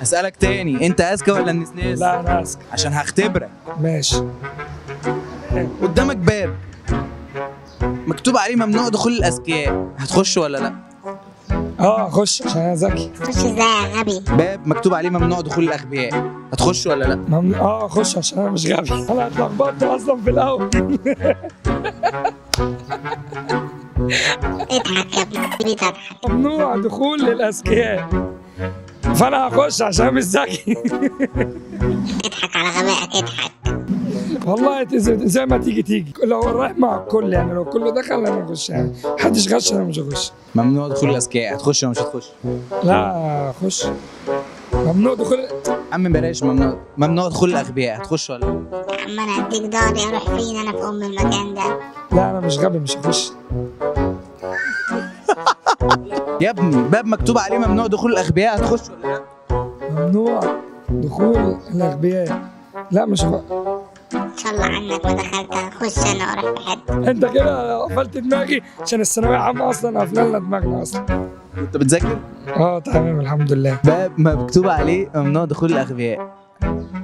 هسألك تاني، انت اذكى ولا النسناس؟ لا انا اذكى. عشان هختبرك. ماشي. قدامك باب مكتوب عليه ممنوع دخول الاذكياء، هتخش ولا لا؟ خش عشان انا ذكي. خش ازاي يا غبي؟ باب مكتوب عليه ممنوع دخول الاغبياء، هتخش ولا لا؟ خش عشان انا مش غبي. انا اتلخبطت اصلا في الاول. اضحك يا ابني تضحك. ممنوع دخول للاذكياء، فانا هخش عشان مش ذكي. اضحك على غبائك اضحك. والله زي ما تيجي لو رايح مع الكل، يعني لو كله دخل انا اخش، يعني محدش غش انا مش هخش. ممنوع دخول الاذكياء، هتخش ولا مش هتخش؟ لا اخش. ممنوع دخول. عم بلاش ممنوع دخول الاغبياء، هتخش ولا لا؟ يا عم انا اديك ضهري اروح فين؟ انا في المكان ده. لا انا مش غبي مش هخش. يا ابني باب مكتوب عليه ممنوع دخول الاغبياء، هتخش ولا لا؟ ممنوع دخول الاغبياء، لا مش هخش. ان شاء الله عنك ما دخلت هخش انا واروح في حته. انت كده قفلت دماغي عشان الثانويه عامه اصلا قفلنا دماغنا اصلا. انت بتذاكر؟ تمام الحمد لله. باب مكتوب عليه ممنوع دخول الاغبياء،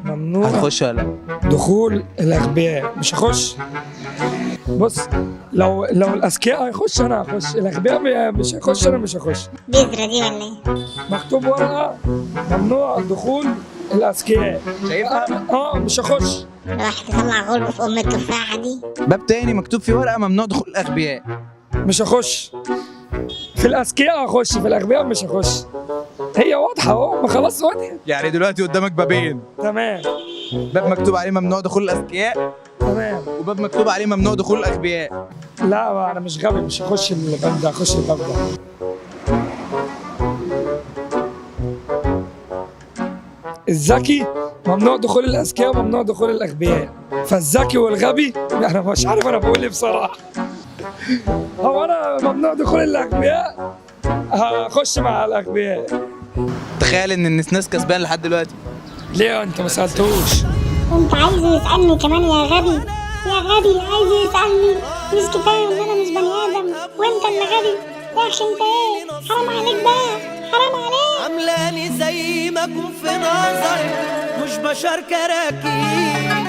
ممنوع هتخش ولا لا؟ دخول الاغبياء مش هخش. بص لو الاذكياء هيخش انا هخش، الاغبياء مش هيخش انا مش هخش. بذرة دي ولا ايه؟ مكتوب ورقه ممنوع دخول الاذكياء، شايفها؟ مش هخش. راح تطلع غلب في ام التفاحه دي. باب تاني مكتوب فيه ورقه ممنوع دخول الاغبياء، مش هخش. في الاذكياء هخش، في الاغبياء مش هخش. هي واضحه اهو، ما خلاص واضحه. يعني دلوقتي قدامك بابين، تمام. باب مكتوب عليه ممنوع دخول الاذكياء، تمام. وباب مكتوب عليه ممنوع دخول الاغبياء. لا انا مش غبي مش هخش الباب ده، هخش الباب ده. الذكي ممنوع دخول الاذكياء وممنوع دخول الاغبياء، فالذكي والغبي انا مش عارف انا بقول ايه بصراحه. هو انا ممنوع دخول الاغبياء، هخش مع الاغبياء. تخيل ان النسناس كسبان لحد دلوقتي. ليه انت ما سالتوش؟ انت عايز يسالني كمان يا غبي؟ يا غبي عايز يسالني؟ مش كفايه ان انا مش بني ادم وانت اللي غبي؟ يا اخي انت ايه؟ حرام عليك بقى، حرام عليك. عاملاني زي ما اكون في نظري مش بشر كراكيب،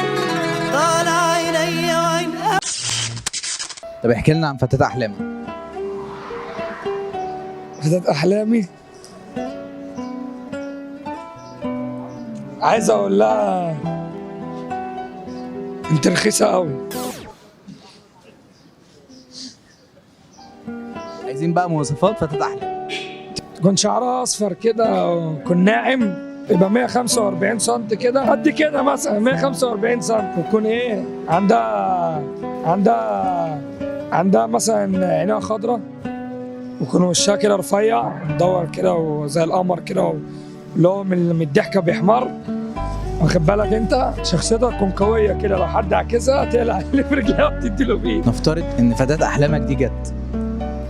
طالع عينيا وعين. طب احكي لنا عن فتاة احلامك. فتاة احلامي عايز اقول لها انت رخيصه قوي. عايزين بقى مواصفات فتاة احلامك. كان شعرها اصفر كده وكن ناعم، يبقى 145 سم كده، قد كده مثلا 145 سم، وتكون ايه عندها مثلا عينيها خضراء، ويكون وشها كده رفيع مدور كده وزي القمر كده، اللي هو من الضحكه بيحمر، واخد بالك انت؟ شخصيتها تكون قويه كده، لو حد عكسها تقلع اللي في رجلها وتدي له بيه. نفترض ان فتاة احلامك دي جت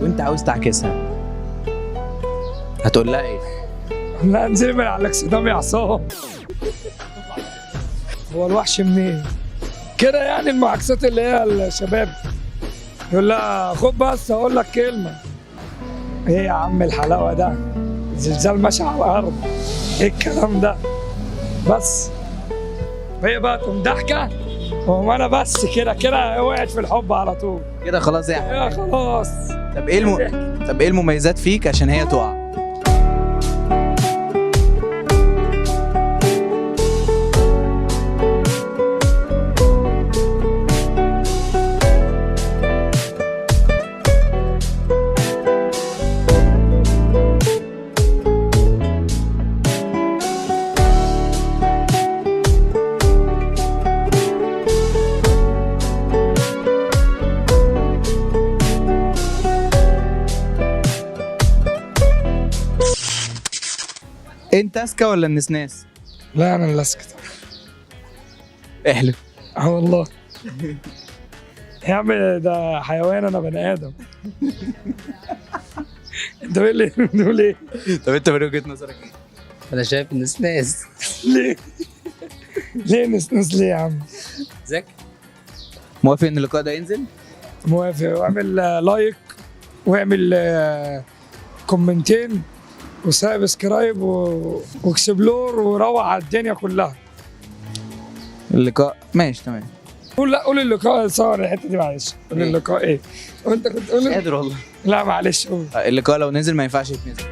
وانت عاوز تعكسها، هتقول لها ايه؟ لا انزلي من على الاكسدام يا عصام. هو الوحش منين؟ كده يعني المعاكسات اللي هي الشباب، يقول لها خد بس اقول لك كلمه. ايه يا عم الحلاوه ده؟ زلزال ماشي على الارض، ايه الكلام ده؟ بس هي بقى تقوم ضحكه، وانا بس كده وقعت في الحب على طول. كده خلاص يا خلاص. طب ايه المميزات فيك عشان هي تقع؟ انت اذكى ولا النسناس؟ لا انا اللي اسكت. احلف. والله. يا عم ده حيوان انا بني ادم. انت بتقول ايه؟ طب انت من وجهة نظرك ايه؟ انا شايف النسناس. ليه؟ ليه نسناس ليه يا عم؟ ذكي. موافق ان اللقاء ده ينزل؟ موافق، واعمل لايك واعمل كومنتين وسابسكرايب واكسبلور وروع على الدنيا كلها. اللقاء ماشي تمام. قول اللقاء، صور الحته دي معلش. قول اللقاء ايه؟ وانت كنت قول قادر والله. لا معلش قول. اللقاء لو نزل ما ينفعش يتنزل.